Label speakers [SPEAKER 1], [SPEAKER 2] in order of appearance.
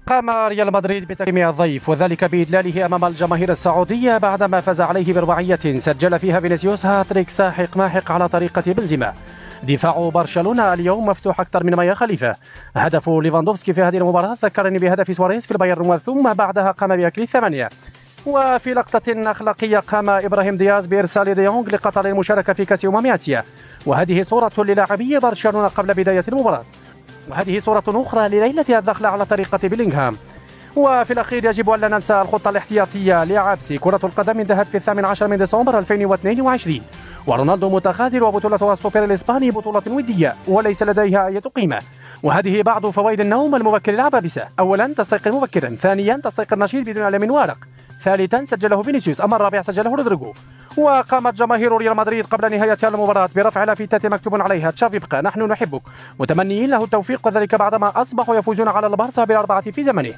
[SPEAKER 1] قام ريال مدريد بتكريم الضيف وذلك بإدلاله أمام الجماهير السعودية بعدما فاز عليه برباعية سجل فيها فينيسيوس هاتريك ساحق ماحق على طريقة بنزيما. دفاع برشلونة اليوم مفتوح أكثر من ما يخالفه. هدف ليفاندوفسكي في هذه المباراة ذكرني بهدف سواريز في البايرن وثم بعدها قام بأكل الثمانية. وفي لقطة أخلاقية قام إبراهيم دياز بإرسال ديونغ لقطر للمشاركة في كأس آسيا، وهذه صورة للاعبي برشلونة قبل بداية المباراة، وهذه صورة أخرى لليلة الداخلة على طريقة بيلينغهام. وفي الأخير يجب أن لا ننسى الخطة الاحتياطية لعبس كرة القدم انتهت في 18 من ديسمبر 2022، ورونالدو متغادر وبطولته السوبر الإسباني بطولة ودية وليس لديها أي قيمة. وهذه بعض فوائد النوم المبكر العبابسة: أولا تستيقظ مبكرا، ثانيا تستيقظ نشيط بدون ألم وارق، ثالثا سجله فينيسيوس، أما الرابع سجله رودريجو. وقامت جماهير ريال مدريد قبل نهاية المباراة برفع لافتات مكتوب عليها تشافي ابقى نحن نحبك، متمنيين له التوفيق، وذلك بعدما أصبحوا يفوزون على البارسا بالأربعة في زمنه.